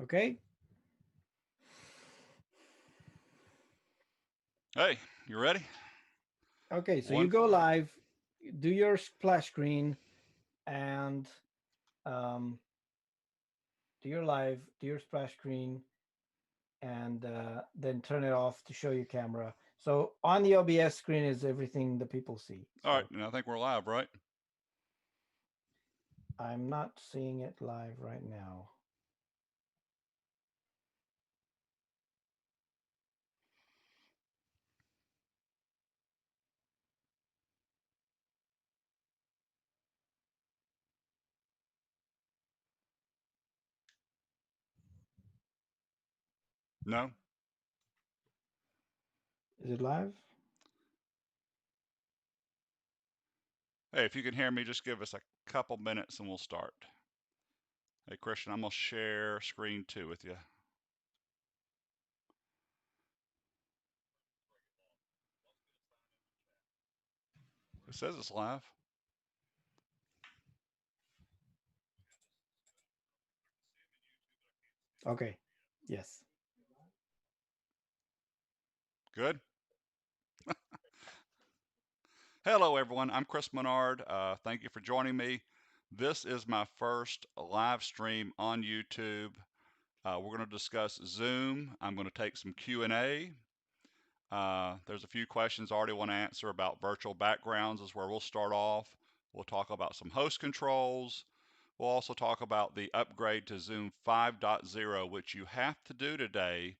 Okay. Hey, you ready? Okay. So you One. go live, do your splash screen, and um, do your live, do your splash screen, and then turn it off to show your camera. So on the OBS screen is everything the people see. All right, So and I think we're live, right? I'm not seeing it live right now. No. Is it live? Hey, if you can hear me, just give us a couple minutes and we'll start. Hey, Christian, I'm gonna share screen two with you. It says it's live. Okay. Yes. Good. Hello, everyone. I'm Chris Menard. Thank you for joining me. This is my first live stream on YouTube. We're going to discuss Zoom. I'm going to take some Q&A. There's a few questions I already want to answer about virtual backgrounds is where we'll start off. We'll talk about some host controls. We'll also talk about the upgrade to Zoom 5.0, which you have to do today,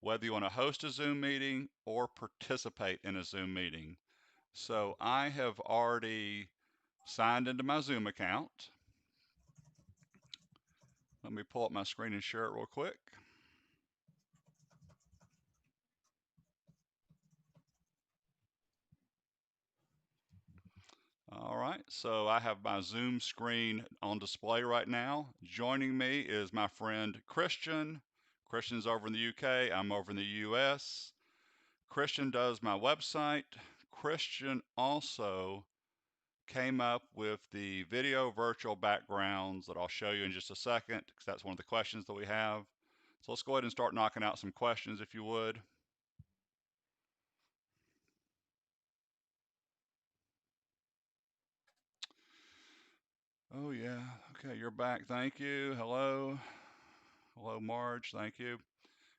whether you want to host a Zoom meeting or participate in a Zoom meeting. So I have already signed into my Zoom account. Let me pull up my screen and share it real quick. All right, so I have my Zoom screen on display right now. Joining me is my friend Christian. Christian's over in the UK, I'm over in the US. Christian does my website. Christian also came up with the video virtual backgrounds that I'll show you in just a second, because that's one of the questions that we have. So let's go ahead and start knocking out some questions if you would. Oh yeah, okay, you're back. Thank you. Hello. Hello, Marge. Thank you.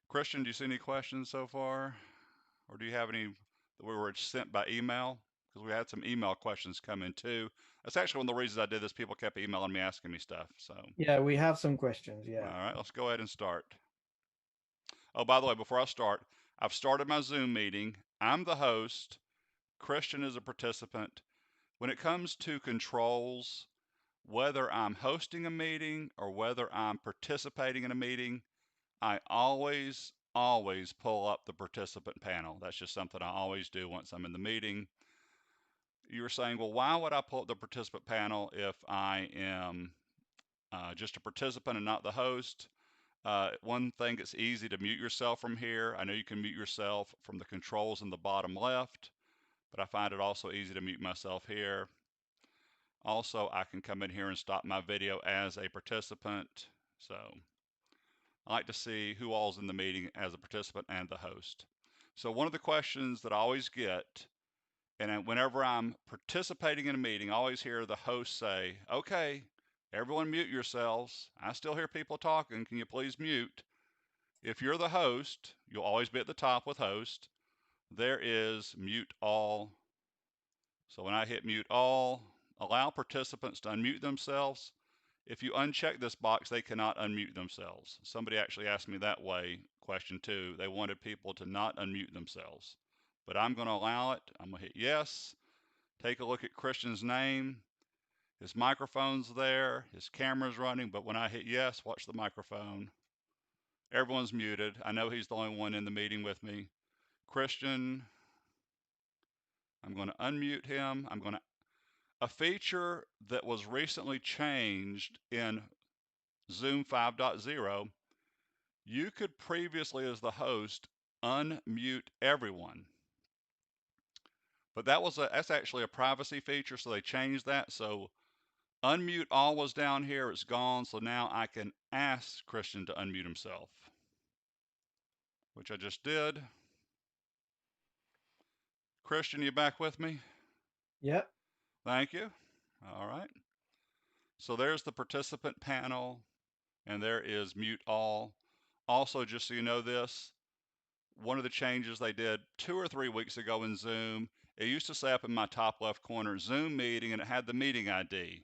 Christian, do you see any questions so far? Or do you have any that we were sent by email? Because we had some email questions come in too. That's actually one of the reasons I did this. People kept emailing me asking me stuff. So, Yeah, we have some questions. all Yeah. right, let's go ahead and start. Oh, by the way, before I start, I've started my Zoom meeting. I'm the host. Christian is a participant. When it comes to controls, whether I'm hosting a meeting or whether I'm participating in a meeting, I always pull up the participant panel. That's just something I always do once I'm in the meeting. You were saying, well, why would I pull up the participant panel if I am just a participant and not the host? One thing, it's easy to mute yourself from here. I know you can mute yourself from the controls in the bottom left, but I find it also easy to mute myself here. Also, I can come in here and stop my video as a participant. So I like to see who all's in the meeting as a participant and the host. So one of the questions that I always get, and whenever I'm participating in a meeting, I always hear the host say, okay, everyone mute yourselves. I still hear people talking. Can you please mute? If you're the host, you'll always be at the top with host. There is mute all. So when I hit mute all, allow participants to unmute themselves. If you uncheck this box, they cannot unmute themselves. Somebody actually asked me that way, question two. They wanted people to not unmute themselves. But I'm going to allow it. I'm going to hit yes. Take a look at Christian's name. His microphone's there. His camera's running. But when I hit yes, watch the microphone. Everyone's muted. I know he's the only one in the meeting with me. Christian, I'm going to unmute him. A feature that was recently changed in Zoom 5.0, you could previously, as the host, unmute everyone. But that's actually a privacy feature, so they changed that. So Unmute all was down here. It's gone. So now I can ask Christian to unmute himself, which I just did. Christian, you back with me? Yep. Thank you. All right. So there's the participant panel, and there is mute all. Also, just so you know this, one of the changes they did 2 or 3 weeks ago in Zoom, it used to say up in my top left corner, Zoom meeting, and it had the meeting ID.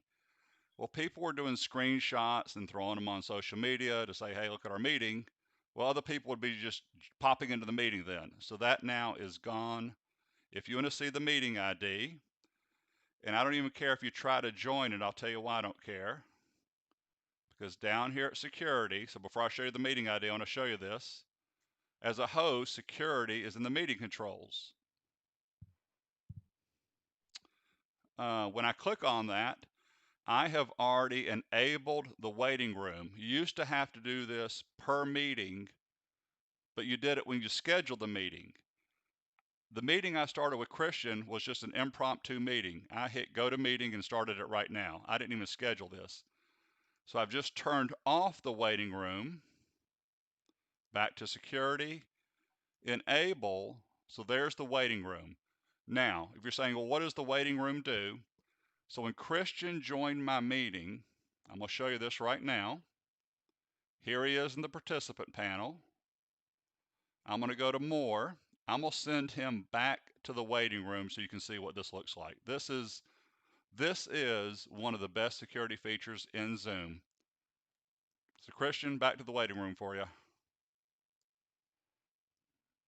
Well, people were doing screenshots and throwing them on social media to say, hey, look at our meeting. Well, other people would be just popping into the meeting then. So that now is gone. If you want to see the meeting ID, and I don't even care if you try to join it, I'll tell you why I don't care. Because down here at security, so before I show you the meeting ID, I want to show you this. As a host, security is in the meeting controls. When I click on that, I have already enabled the waiting room. You used to have to do this per meeting, but you did it when you scheduled the meeting. The meeting I started with Christian was just an impromptu meeting. I hit go to meeting and started it right now. I didn't even schedule this. So I've just turned off the waiting room, back to security, enable. So there's the waiting room. Now, if you're saying, well, what does the waiting room do? So when Christian joined my meeting, I'm going to show you this right now. Here he is in the participant panel. I'm going to go to more. I'm going to send him back to the waiting room so you can see what this looks like. This is one of the best security features in Zoom. So Christian, back to the waiting room for you.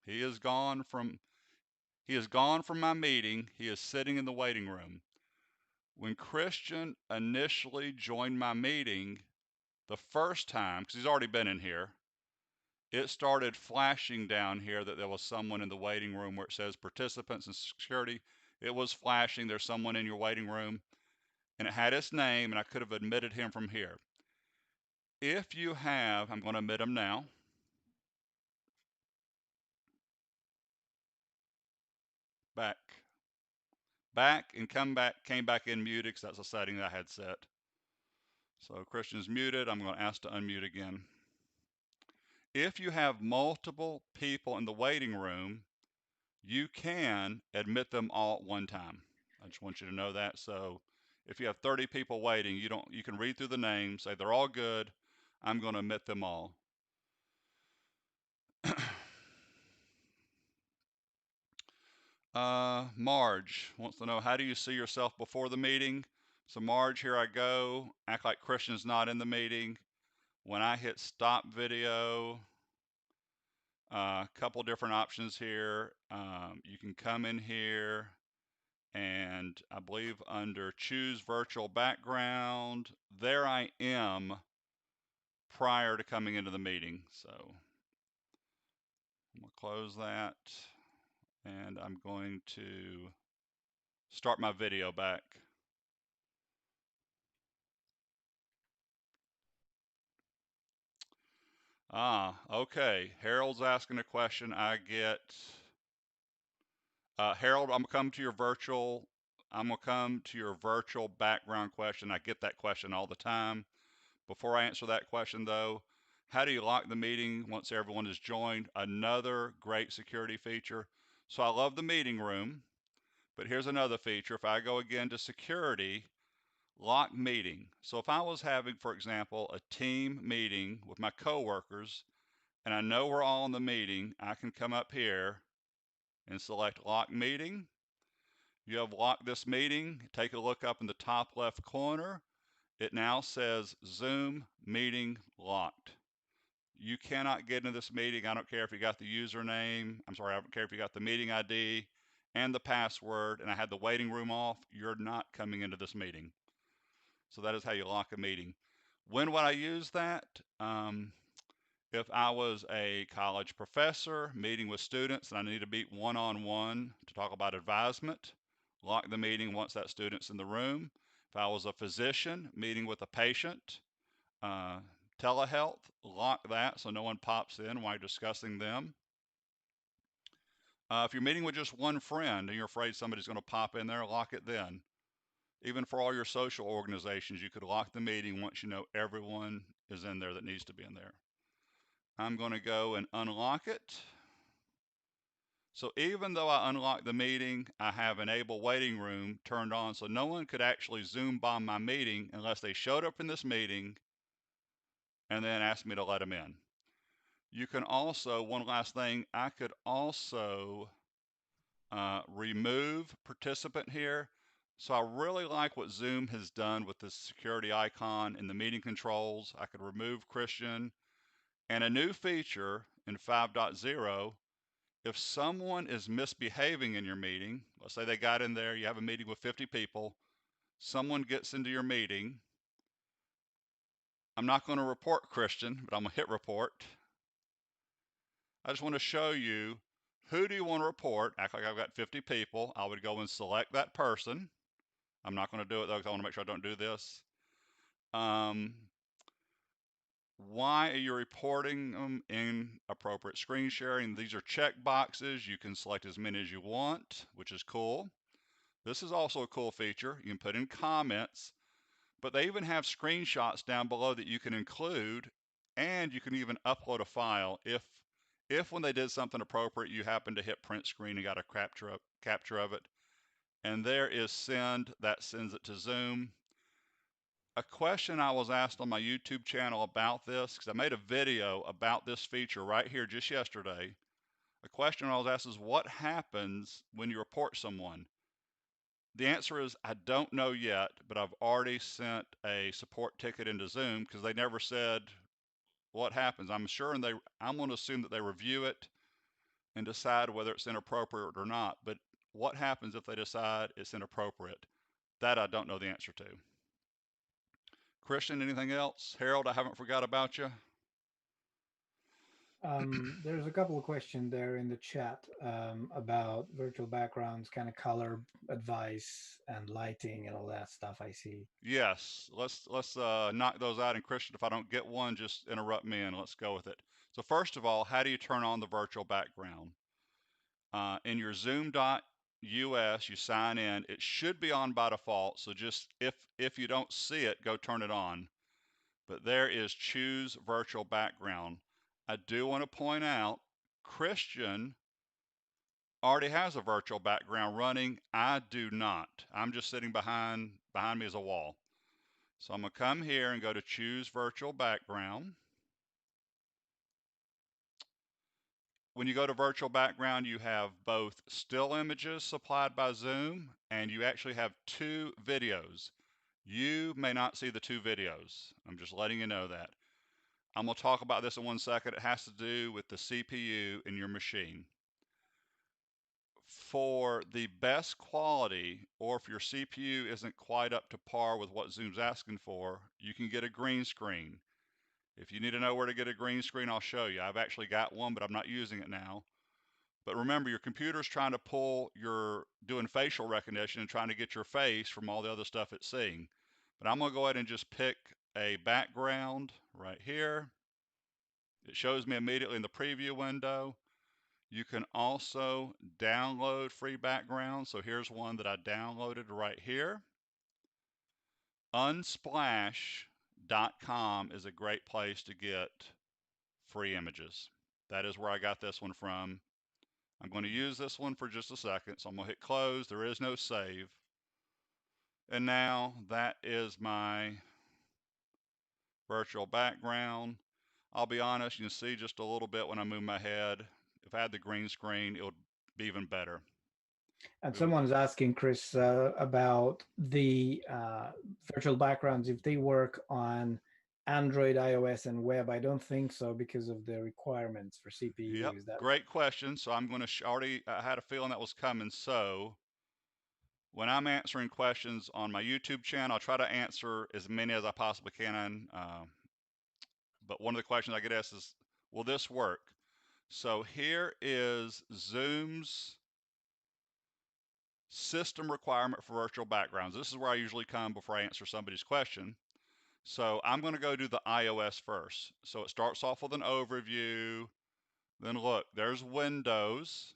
He is gone from my meeting. He is sitting in the waiting room. When Christian initially joined my meeting the first time, because he's already been in here, it started flashing down here that there was someone in the waiting room where it says participants and security. It was flashing, there's someone in your waiting room, and it had his name, and I could have admitted him from here. If you have, I'm going to admit him now. Back and came back in muted because that's a setting that I had set. So Christian's muted. I'm going to ask to unmute again. If you have multiple people in the waiting room, you can admit them all at one time. I just want you to know that. So if you have 30 people waiting, you can read through the names, say they're all good. I'm going to admit them all. Marge wants to know, how do you see yourself before the meeting? So Marge, here I go. Act like Christian's not in the meeting. When I hit stop video, a couple different options here. You can come in here and I believe under choose virtual background, there I am prior to coming into the meeting. So I'm going to close that and I'm going to start my video back. Okay. Harold's asking a question. I get Harold, I'm gonna come to your virtual background question. I get that question all the time. Before I answer that question though, how do you lock the meeting once everyone is joined? Another great security feature. So I love the meeting room, but here's another feature. If I go again to security, lock meeting. So if I was having, for example, a team meeting with my coworkers and I know we're all in the meeting, I can come up here and select lock meeting. You have locked this meeting. Take a look up in the top left corner. It now says Zoom meeting locked. You cannot get into this meeting. I don't care if you got the username. I'm sorry, I don't care if you got the meeting ID and the password and I had the waiting room off. You're not coming into this meeting. So that is how you lock a meeting. When would I use that? If I was a college professor meeting with students and I need to meet one-on-one to talk about advisement, lock the meeting once that student's in the room. If I was a physician meeting with a patient, uh, telehealth, lock that so no one pops in while you're discussing them. If you're meeting with just one friend and you're afraid somebody's going to pop in there, lock it then. Even for all your social organizations, you could lock the meeting once you know everyone is in there that needs to be in there. I'm going to go and unlock it. So even though I unlocked the meeting, I have enable waiting room turned on, so no one could actually Zoom bomb my meeting unless they showed up in this meeting and then asked me to let them in. You can also, one last thing, I could also remove participant here. So I really like what Zoom has done with this security icon in the meeting controls. I could remove Christian, and a new feature in 5.0, if someone is misbehaving in your meeting, let's say they got in there, you have a meeting with 50 people, someone gets into your meeting. I'm not going to report Christian, but I'm going to hit report. I just want to show you, who do you want to report. Act like I've got 50 people. I would go and select that person. I'm not going to do it though because I want to make sure I don't do this. Um, why are you reporting them? Inappropriate screen sharing. These are check boxes. You can select as many as you want, which is cool. This is also a cool feature. You can put in comments, but they even have screenshots down below that you can include, and you can even upload a file if when they did something appropriate, you happen to hit print screen and got a capture of it. And there is send, that sends it to Zoom. A question I was asked on my YouTube channel about this, because I made a video about this feature right here just yesterday. A question I was asked is, what happens when you report someone? The answer is, I don't know yet, but I've already sent a support ticket into Zoom because they never said what happens. I'm going to assume that they review it and decide whether it's inappropriate or not. But what happens if they decide it's inappropriate? That I don't know the answer to. Christian, anything else? Harold, I haven't forgot about you. There's a couple of questions there in the chat about virtual backgrounds, kind of color advice and lighting and all that stuff. I see. Yes, let's knock those out. And Christian, if I don't get one, just interrupt me and let's go with it. So first of all, how do you turn on the virtual background? In your Zoom.us, you sign in. It should be on by default. So just if you don't see it, go turn it on. But there is choose virtual background. I do want to point out, Christian already has a virtual background running. I do not. I'm just sitting behind me is a wall. So I'm going to come here and go to choose virtual background. When you go to virtual background, you have both still images supplied by Zoom, and you actually have two videos. You may not see the two videos. I'm just letting you know that. I'm going to talk about this in 1 second. It has to do with the CPU in your machine. For the best quality, or if your CPU isn't quite up to par with what Zoom's asking for, you can get a green screen. If you need to know where to get a green screen, I'll show you. I've actually got one, but I'm not using it now. But remember, your computer's trying to doing facial recognition and trying to get your face from all the other stuff it's seeing. But I'm going to go ahead and just pick a background right here. It shows me immediately in the preview window. You can also download free backgrounds. So here's one that I downloaded right here. Unsplash.com is a great place to get free images. That is where I got this one from. I'm going to use this one for just a second. So I'm going to hit close. There is no save. And now that is my virtual background. I'll be honest, you can see just a little bit when I move my head. If I had the green screen, it would be even better. And We would, someone's asking Chris about the virtual backgrounds if they work on Android, iOS, and web. I don't think so because of the requirements for CPU. yep, Is that great question. So I'm going to already, I had a feeling that was coming. So when I'm answering questions on my YouTube channel, I'll try to answer as many as I possibly can. But one of the questions I get asked is, will this work? So here is Zoom's system requirement for virtual backgrounds. This is where I usually come before I answer somebody's question. So I'm going to go do the iOS first. So it starts off with an overview. Then look, there's Windows.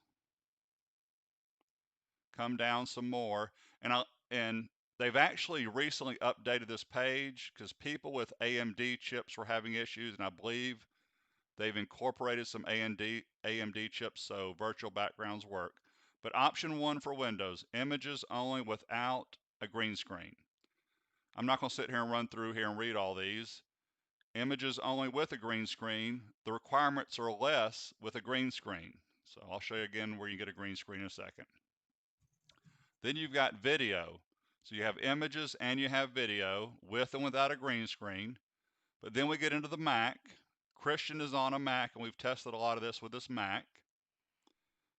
Come down some more. And They've actually recently updated this page because people with AMD chips were having issues, and I believe they've incorporated some AMD chips so virtual backgrounds work. But option one for Windows, images only without a green screen. I'm not going to sit here and run through here and read all these. Images only with a green screen. The requirements are less with a green screen. So I'll show you again where you get a green screen in a second. Then you've got video. So you have images and you have video with and without a green screen. But then we get into the Mac. Cristian is on a Mac, and we've tested a lot of this with this Mac.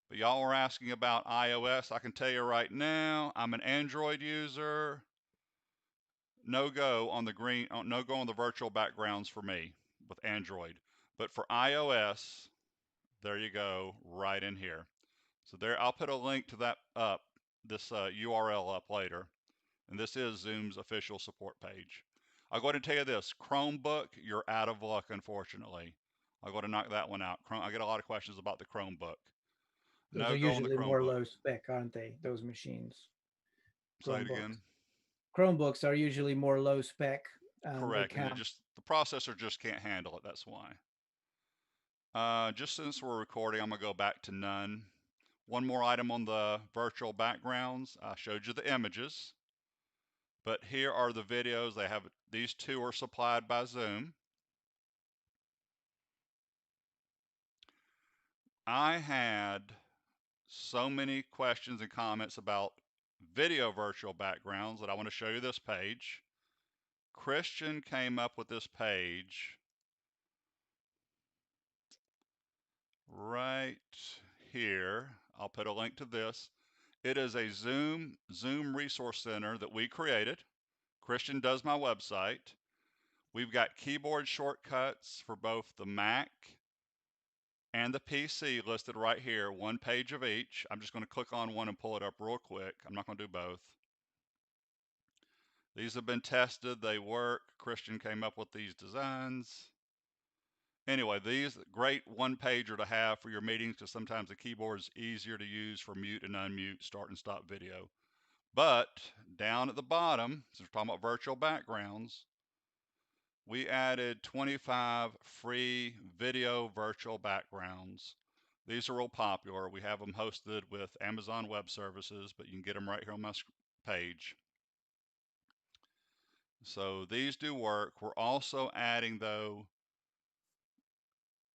But y'all were asking about iOS. I can tell you right now, I'm an Android user. No go on the no go on the virtual backgrounds for me with Android. But for iOS, there you go, right in here. So there, I'll put a link to that up, this URL up later. And this is Zoom's official support page. I'll go ahead and tell you this, Chromebook, you're out of luck, unfortunately. I'll go ahead and knock that one out. I get a lot of questions about the Chromebook. Those No are go on the usually more Chromebook. low spec, aren't they? Those machines, Say it Chromebooks. again. Chromebooks are usually more low spec, and they Correct, and can't. the processor just can't handle it. That's why. Just since we're recording, I'm gonna go back to none. One more item on the virtual backgrounds. I showed you the images, but here are the videos. They have these two are supplied by Zoom. I had so many questions and comments about video virtual backgrounds that I want to show you this page. Cristian came up with this page right here. I'll put a link to this. It is a Zoom resource center that we created. Cristian does my website. We've got keyboard shortcuts for both the Mac and the PC listed right here, one page of each. I'm just going to click on one and pull it up real quick. I'm not going to do both. These have been tested. They work. Cristian came up with these designs. Anyway, these great one pager to have for your meetings because sometimes the keyboard is easier to use for mute and unmute, start and stop video. But down at the bottom, since we're talking about virtual backgrounds, we added 25 free video virtual backgrounds. These are real popular. We have them hosted with Amazon Web Services, but you can get them right here on my page. So these do work. We're also adding, though,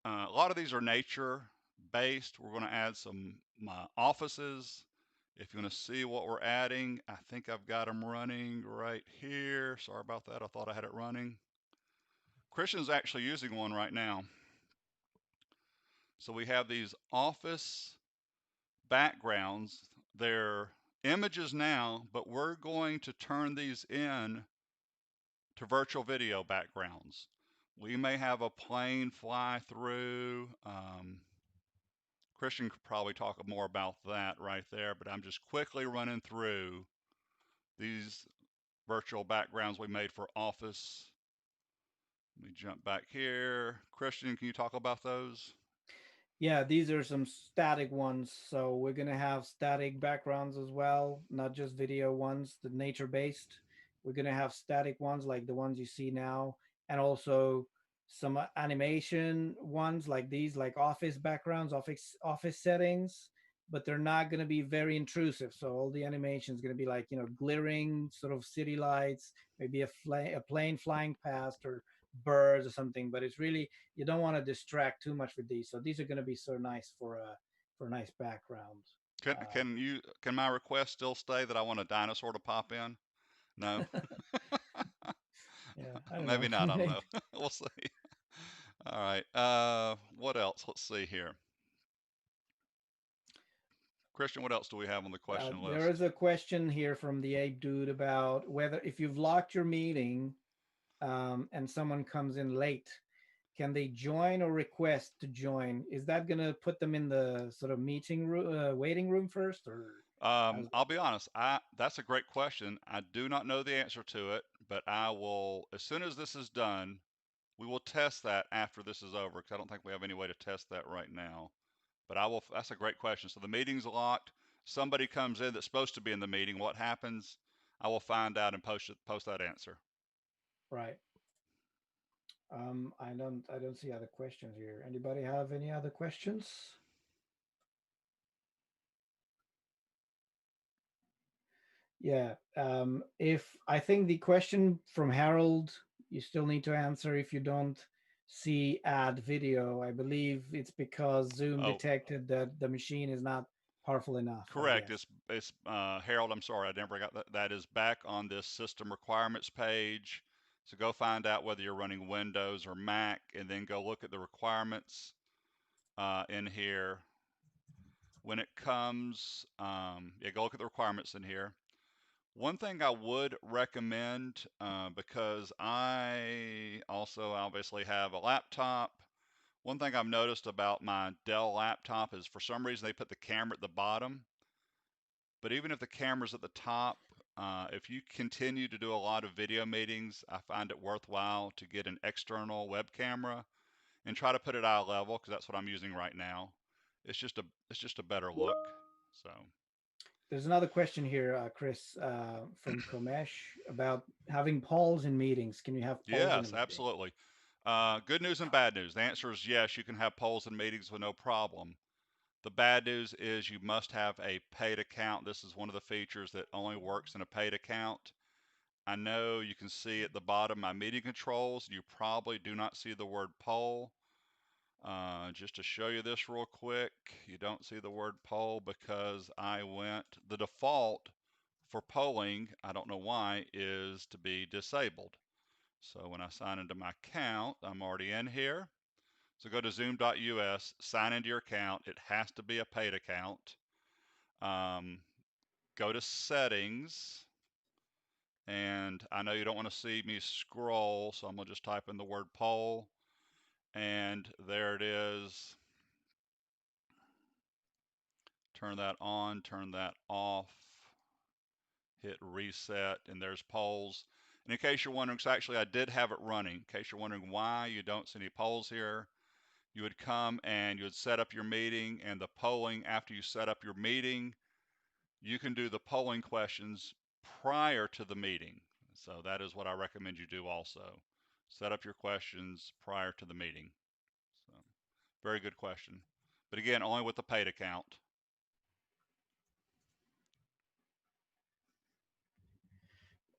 a lot of these are nature based. We're going to add some my offices. If you want to see what we're adding, I think I've got them running right here. Sorry about that. I thought I had it running. Cristian's actually using one right now. So we have these office backgrounds. They're images now, but we're going to turn these in to virtual video backgrounds. We may have a plane fly through. Cristian could probably talk more about that right there, but I'm just quickly running through these virtual backgrounds we made for Office. Let me jump back here. Cristian, can you talk about those? Yeah, these are some static ones. So we're gonna have static backgrounds as well, not just video ones, the nature based. We're gonna have static ones like the ones you see now, and also some animation ones like these, like office backgrounds, office settings, but they're not gonna be very intrusive. So all the animation is gonna be like glaring sort of city lights, maybe a plane flying past or birds or something. But it's really you don't want to distract too much with these. So these are going to be so nice for a nice background. Can my request still stay that I want a dinosaur to pop in? No, Yeah, I don't know. maybe not. I don't know. We'll see. All right. What else? Let's see here. Cristian, what else do we have on the question There is list? a question here from the Ape Dude about whether if you've locked your meeting and someone comes in late, can they join or request to join? Is that going to put them in the sort of meeting room, waiting room first, or how's that? I'll be honest. That's a great question. I do not know the answer to it, but I will as soon as this is done. We will test that after this is over because I don't think we have any way to test that right now. But I will. That's a great question. So the meeting's locked. Somebody comes in that's supposed to be in the meeting. What happens? I will find out and post that answer. Right. I don't see other questions here. Anybody have any other questions? Yeah. If I think the question from Harold, you still need to answer if you don't see add video. I believe it's because Zoom Oh, detected that the machine is not powerful enough, I correct. guess. It's Harold. I'm sorry, I never got that. That is back on this system requirements page. So go find out whether you're running Windows or Mac, and then go look at the requirements in here. When it comes, yeah, go look at the requirements in here. One thing I would recommend, because I also obviously have a laptop. One thing I've noticed about my Dell laptop is for some reason they put the camera at the bottom. But even if the camera's at the top, if you continue to do a lot of video meetings, I find it worthwhile to get an external web camera and try to put it eye level because that's what I'm using right now. It's just a better look. So There's another question here, Chris, from Komesh about having polls in meetings. Can you have polls in a yes, meeting? absolutely. Good news and bad news. The answer is yes, you can have polls and meetings with no problem. The bad news is you must have a paid account. This is one of the features that only works in a paid account. I know you can see at the bottom my meeting controls. You probably do not see the word poll. Just to show you this real quick, you don't see the word poll because the default for polling, I don't know why, is to be disabled. So when I sign into my account, I'm already in here. So go to zoom.us, sign into your account. It has to be a paid account. Um, go to settings. And I know you don't want to see me scroll, so I'm going to just type in the word poll. And there it is. Turn that on, turn that off, hit reset, and there's polls. And in case you're wondering, so actually I did have it running. In case you're wondering why you don't see any polls here, you would come and you would set up your meeting, and the polling after you set up your meeting, you can do the polling questions prior to the meeting. So that is what I recommend you do also. Set up your questions prior to the meeting. So very good question. But again, only with the paid account.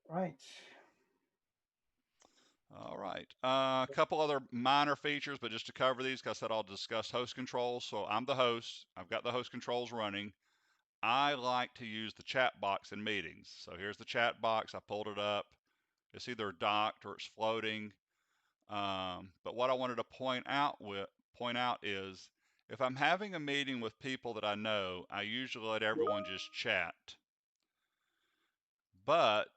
Right. All right. A couple other minor features, but just to cover these, because I said I'll discuss host controls. So I'm the host. I've got the host controls running. I like to use the chat box in meetings. So here's the chat box. I pulled it up. It's either docked or it's floating. But what I wanted to point out is if I'm having a meeting with people that I know, I usually let everyone just chat. But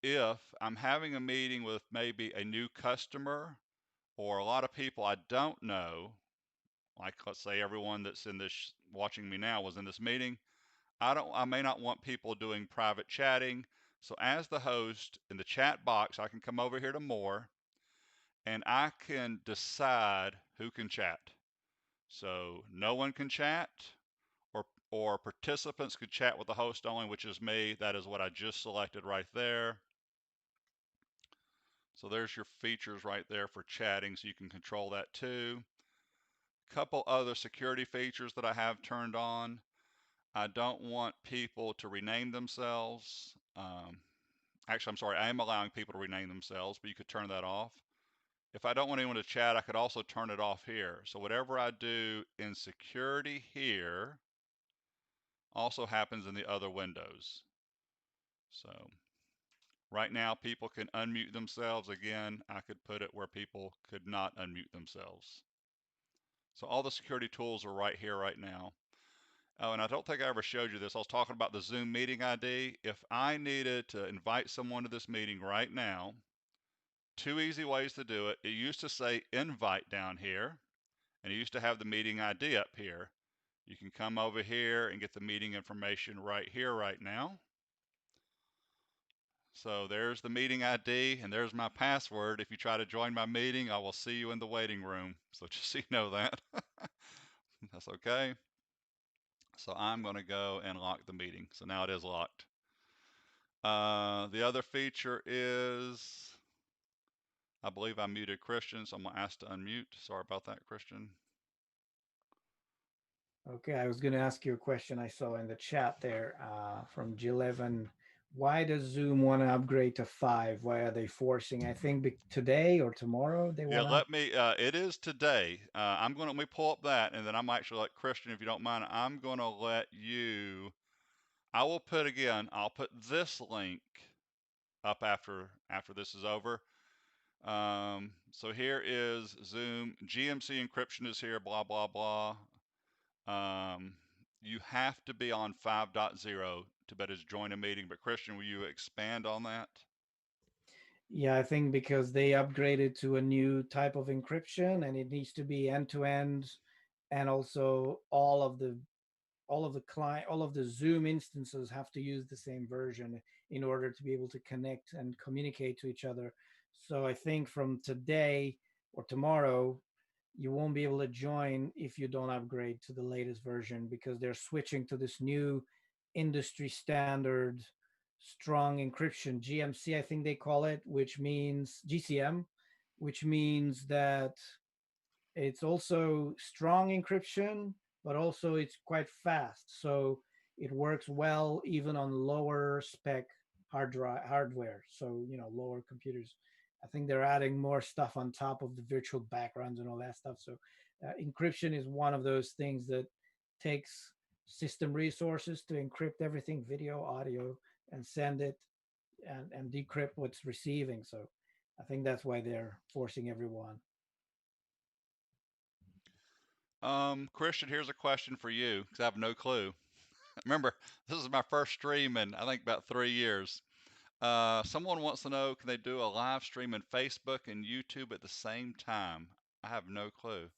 if I'm having a meeting with maybe a new customer or a lot of people I don't know, like let's say everyone that's in this watching me now was in this meeting, I may not want people doing private chatting. So as the host in the chat box, I can come over here to more and I can decide who can chat. So no one can chat, or participants could chat with the host only, which is me. That is what I just selected right there. So there's your features right there for chatting, so you can control that too. Couple other security features that I have turned on. I don't want people to rename themselves. Actually, I'm sorry, I am allowing people to rename themselves, but you could turn that off. If I don't want anyone to chat, I could also turn it off here. So whatever I do in security here also happens in the other windows. So right now people can unmute themselves. Again, I could put it where people could not unmute themselves. So all the security tools are right here right now. Oh, and I don't think I ever showed you this. I was talking about the Zoom meeting ID. If I needed to invite someone to this meeting right now, two easy ways to do it. It used to say invite down here, and it used to have the meeting ID up here. You can come over here and get the meeting information right here, right now. So there's the meeting ID, and there's my password. If you try to join my meeting, I will see you in the waiting room. So just so you know that. That's okay. So I'm going to go and lock the meeting. So now it is locked. The other feature is, I believe I muted Christian, so I'm gonna ask to unmute. Sorry about that, Christian. Okay, I was going to ask you a question I saw in the chat there from G11. Why does Zoom want to upgrade to 5? Why are they forcing? I think today or tomorrow they Yeah, want to. let me. It is today. I'm gonna let me pull up that, and then I'm actually like Christian, if you don't mind. I'm gonna let you. I will put again. I'll put this link up after this is over. So here is Zoom. GMC encryption is here. Blah blah blah. Um, you have to be on 5.0 to be able to join a meeting. But Christian, will you expand on that? Yeah, I think because they upgraded to a new type of encryption and it needs to be end to end, and also all of the Zoom instances have to use the same version in order to be able to connect and communicate to each other. So I think from today or tomorrow, you won't be able to join if you don't upgrade to the latest version because they're switching to this new industry standard strong encryption, GMC I think they call it, which means GCM, which means that it's also strong encryption, but also it's quite fast. So it works well even on lower spec hardware. So, lower computers. I think they're adding more stuff on top of the virtual backgrounds and all that stuff. So encryption is one of those things that takes system resources to encrypt everything, video, audio, and send it and decrypt what's receiving. So I think that's why they're forcing everyone. Christian, here's a question for you because I have no clue. Remember, this is my first stream in I think about 3 years. Someone wants to know, can they do a live stream in Facebook and YouTube at the same time? I have no clue.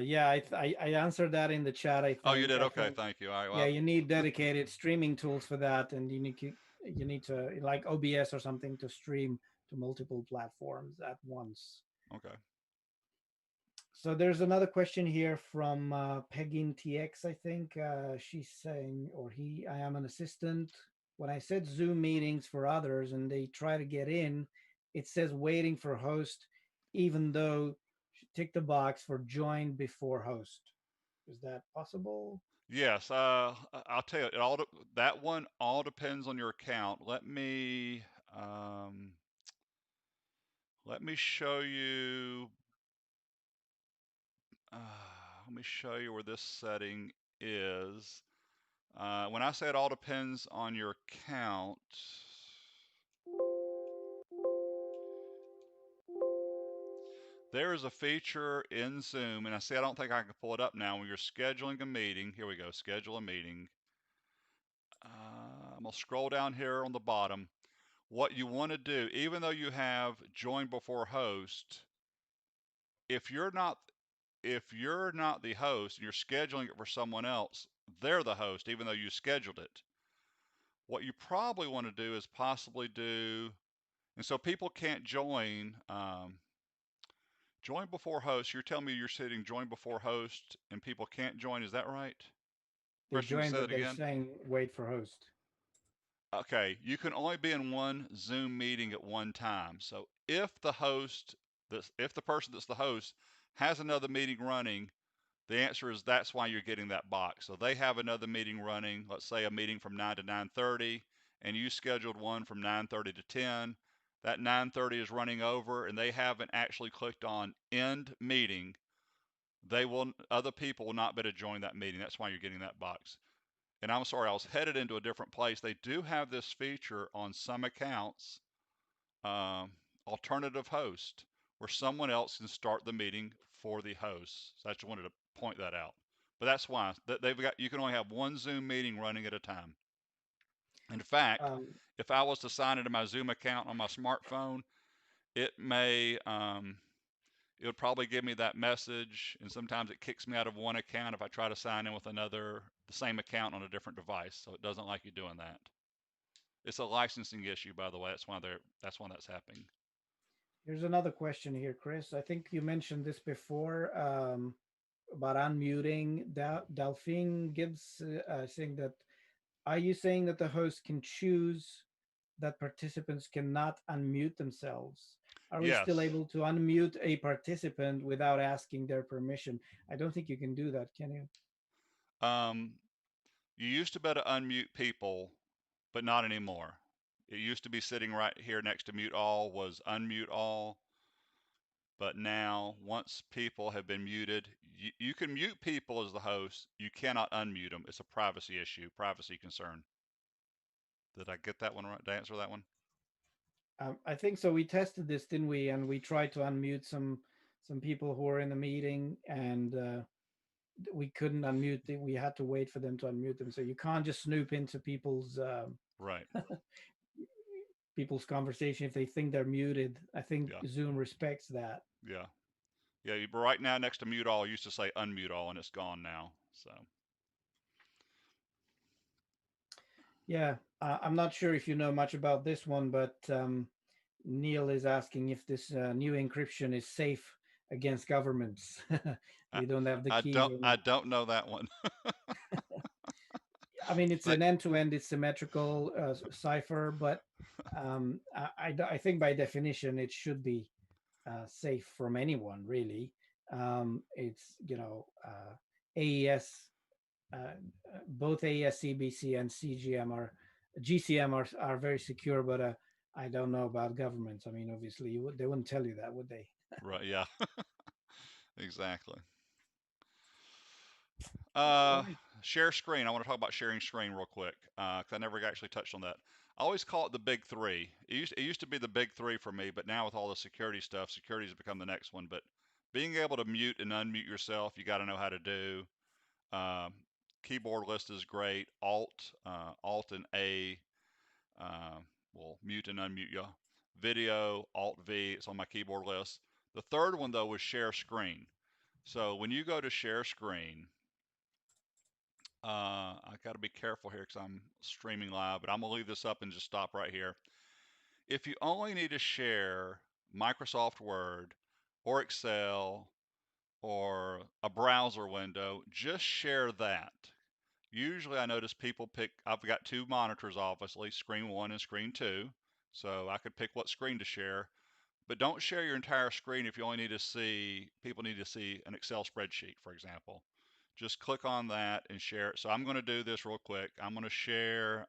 Yeah, I answered that in the chat. I Oh, you think did? I Okay, think thank you. All right, yeah, well, you need dedicated streaming tools for that, and you need to like OBS or something to stream to multiple platforms at once. okay. So there's another question here from Pegin TX. I think she's saying, or he, I am an assistant. When I set Zoom meetings for others and they try to get in, it says waiting for host, even though tick the box for join before host. Is that possible? Yes, I'll tell you, that one all depends on your account. Um, let me show you. Uh, Let me show you where this setting is. When I say it all depends on your account, there is a feature in Zoom, and I say I don't think I can pull it up now. When you're scheduling a meeting, here we go, schedule a meeting. I'm gonna scroll down here on the bottom. What you want to do, even though you have join before host, if you're not if you're not the host and you're scheduling it for someone else, they're the host, even though you scheduled it. What you probably want to do is possibly do, and so people can't join before host. You're telling me you're sitting join before host and people can't join. Is that right? They Christian, join, say but that they're again. saying wait for host. Okay, you can only be in one Zoom meeting at one time. So if the person that's the host has another meeting running, the answer is that's why you're getting that box. So they have another meeting running, let's say a meeting from 9 to 9:30, and you scheduled one from 9:30 to 10. That 9:30 is running over and they haven't actually clicked on end meeting. Other people will not be able to join that meeting. That's why you're getting that box. And I'm sorry, I was headed into a different place. They do have this feature on some accounts, um, alternative host, where someone else can start the meeting for the host. So I just wanted to point that out. But that's why they've got you can only have one Zoom meeting running at a time. In fact, Um, if I was to sign into my Zoom account on my smartphone, it may it would probably give me that message, and sometimes it kicks me out of one account if I try to sign in with the same account on a different device. So it doesn't like you doing that. It's a licensing issue, by the way. That's why that's happening. Here's another question here, Chris. I think you mentioned this before about unmuting. Delphine Gibbs saying that Are you saying that the host can choose that participants cannot unmute themselves? Are we still Yes. able to unmute a participant without asking their permission? I don't think you can do that, can you? Um, you used to be able to unmute people, but not anymore. It used to be sitting right here next to mute all was unmute all, but now once people have been muted, you can mute people as the host. You cannot unmute them. It's a privacy issue, privacy concern. Did I get that one right? Did I answer that one? I think so. We tested this, didn't we? And we tried to unmute some people who were in the meeting, and we couldn't unmute. We had to wait for them to unmute them. So you can't just snoop into Right. people's conversation if they think they're muted. I think Yeah. Zoom respects that. Yeah. Yeah. But right now, next to mute all, used to say unmute all, and it's gone now. So Yeah, I'm not sure if you know much about this one, but Neil is asking if this new encryption is safe against governments. I, They don't have the I keys don't or I not. don't know that one. I mean, it's But an end-to-end, it's symmetrical cipher, but I think by definition it should be safe from anyone, really. It's AES, both AES, CBC, and CGM are GCM are very secure, but I don't know about governments. I mean, obviously, they wouldn't tell you that, would they? right, yeah, exactly. All Uh, right. share screen. I want to talk about sharing screen real quick because I never actually touched on that. I always call it the big three. It used to be the big three for me, but now with all the security stuff, security has become the next one. But being able to mute and unmute yourself, you got to know how to do. Um, Keyboard list is great. Alt and A uh, will mute and unmute you. Video, Alt V, it's on my keyboard list. The third one though was share screen. So when you go to share screen, I got to be careful here because I'm streaming live, but I'm gonna leave this up and just stop right here. If you only need to share Microsoft Word or Excel or a browser window, just share that. Usually I notice people pick, I've got two monitors obviously, screen one and screen two. So I could pick what screen to share, but don't share your entire screen if you only need to see, people need to see an Excel spreadsheet, for example. Just click on that and share it. So I'm going to do this real quick. I'm going to share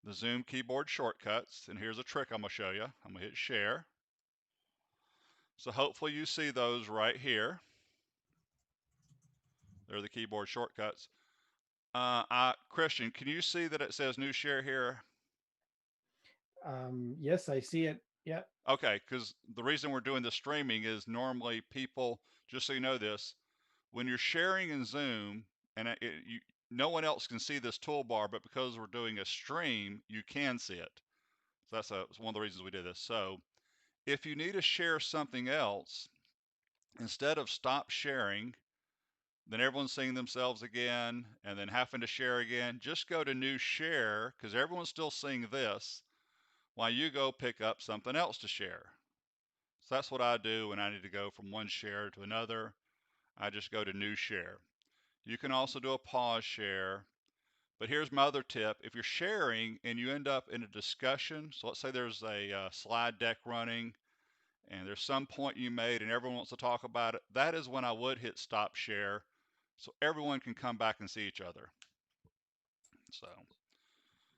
the Zoom keyboard shortcuts. And here's a trick I'm going to show you. I'm going to hit share. So hopefully you see those right here. They're the keyboard shortcuts. Christian, can you see that it says new share here? Yes, I see it. Yeah. Okay, because the reason we're doing the streaming is normally people, just so you know this, when you're sharing in Zoom, and no one else can see this toolbar, but because we're doing a stream, you can see it. So that's one of the reasons we did this. So if you need to share something else, instead of stop sharing, then everyone's seeing themselves again, and then having to share again, just go to new share, because everyone's still seeing this, while you go pick up something else to share. So that's what I do when I need to go from one share to another. I just go to new share. You can also do a pause share. But here's my other tip. If you're sharing and you end up in a discussion, so let's say there's a slide deck running and there's some point you made and everyone wants to talk about it, that is when I would hit stop share so everyone can come back and see each other. So,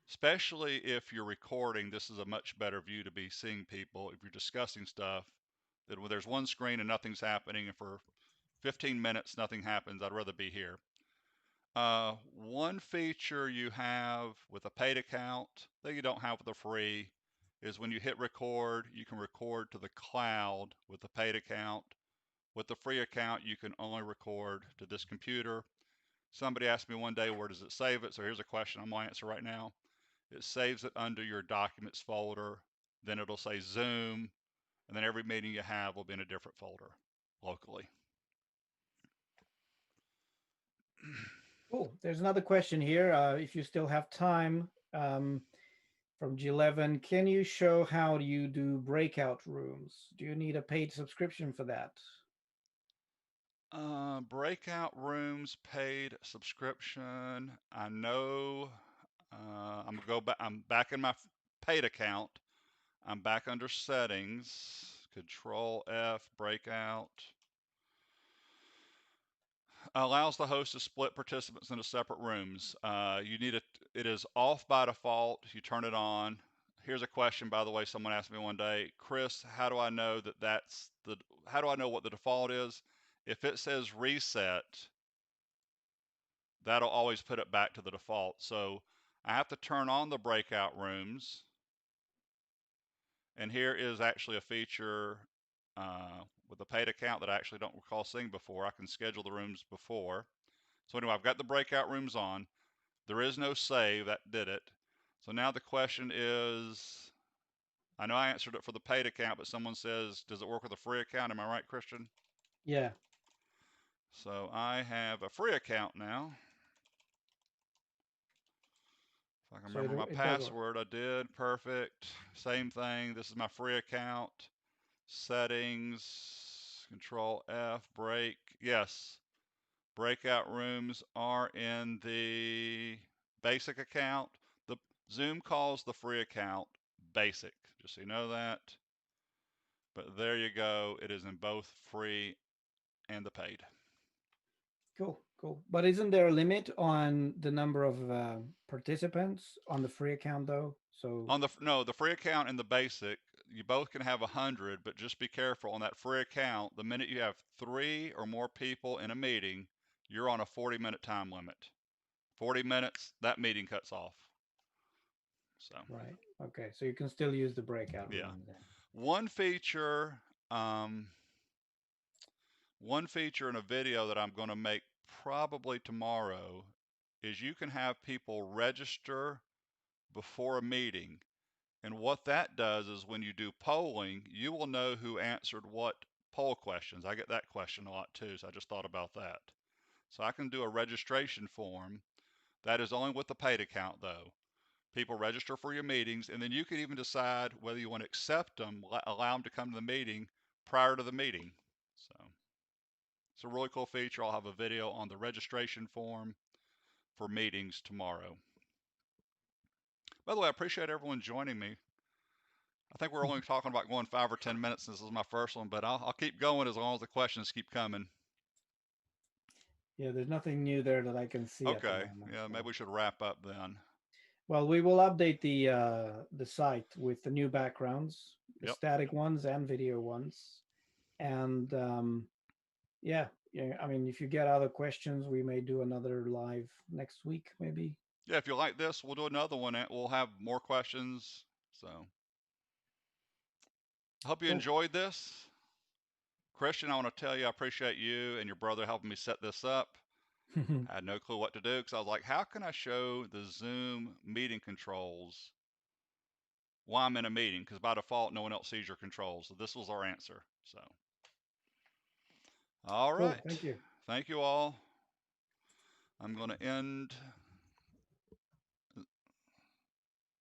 especially if you're recording, this is a much better view to be seeing people. If you're discussing stuff, that when there's one screen and nothing's happening, and for 15 minutes nothing happens, I'd rather be here. One feature you have with a paid account that you don't have with a free is when you hit record, you can record to the cloud with the paid account. With the free account, you can only record to this computer. Somebody asked me one day, where does it save it? So here's a question I'm going to answer right now. It saves it under your documents folder. Then it'll say Zoom, and then every meeting you have will be in a different folder locally. Cool. There's another question here. If you still have time, from G11, can you show how you do breakout rooms? Do you need a paid subscription for that? Breakout rooms, paid subscription. I know. I'm gonna go back. I'm back in my paid account. I'm back under settings. Control F, breakout. Allows the host to split participants into separate rooms. You need it. It is off by default. You turn it on. Here's a question, by the way. Someone asked me one day, Chris, how do I know that that's the? How do I know what the default is? If it says reset, that'll always put it back to the default. So I have to turn on the breakout rooms. And here is actually a feature with a paid account that I actually don't recall seeing before. I can schedule the rooms before. So anyway, I've got the breakout rooms on. There is no save. That did it. So now the question is, I know I answered it for the paid account, but someone says, does it work with a free account? Am I right, Christian? Yeah. So I have a free account now. If I can So remember my it does work. password, I did. Perfect. Same thing. This is my free account. Settings, Control F, break. Yes, breakout rooms are in the basic account. The Zoom calls the free account basic, just so you know that. But there you go. It is in both free and the paid. Cool, cool. But isn't there a limit on the number of participants on the free account though? So On the no, the free account and the basic, you both can have 100, but just be careful on that free account. The minute you have 3 or more people in a meeting, you're on a 40-minute time limit. 40 minutes, that meeting cuts off. So, right. Okay. So you can still use the breakout yeah. room then. One feature, um, one feature in a video that I'm going to make probably tomorrow is you can have people register before a meeting. And what that does is when you do polling, you will know who answered what poll questions. I get that question a lot too, so I just thought about that. So I can do a registration form. That is only with the paid account though. People register for your meetings, and then you can even decide whether you want to accept them, allow them to come to the meeting prior to the meeting. So it's a really cool feature. I'll have a video on the registration form for meetings tomorrow. By the way, I appreciate everyone joining me. I think we're only talking about going 5 or 10 minutes. This is my first one, but I'll keep going as long as the questions keep coming. Yeah, there's nothing new there that I can see at the Okay, moment. yeah, maybe So we should wrap up then. well, we will update the site with the new backgrounds, the Yep. static ones and video ones, and yeah, yeah. I mean, if you get other questions, we may do another live next week, maybe. Yeah, if you like this, we'll do another one. We'll have more questions. So I hope you Cool. enjoyed this. Christian, I want to tell you I appreciate you and your brother helping me set this up. I had no clue what to do because I was like, how can I show the Zoom meeting controls while I'm in a meeting? Because by default, no one else sees your controls. So this was our answer. So, all Cool. right. Thank you. Thank you all. I'm going to end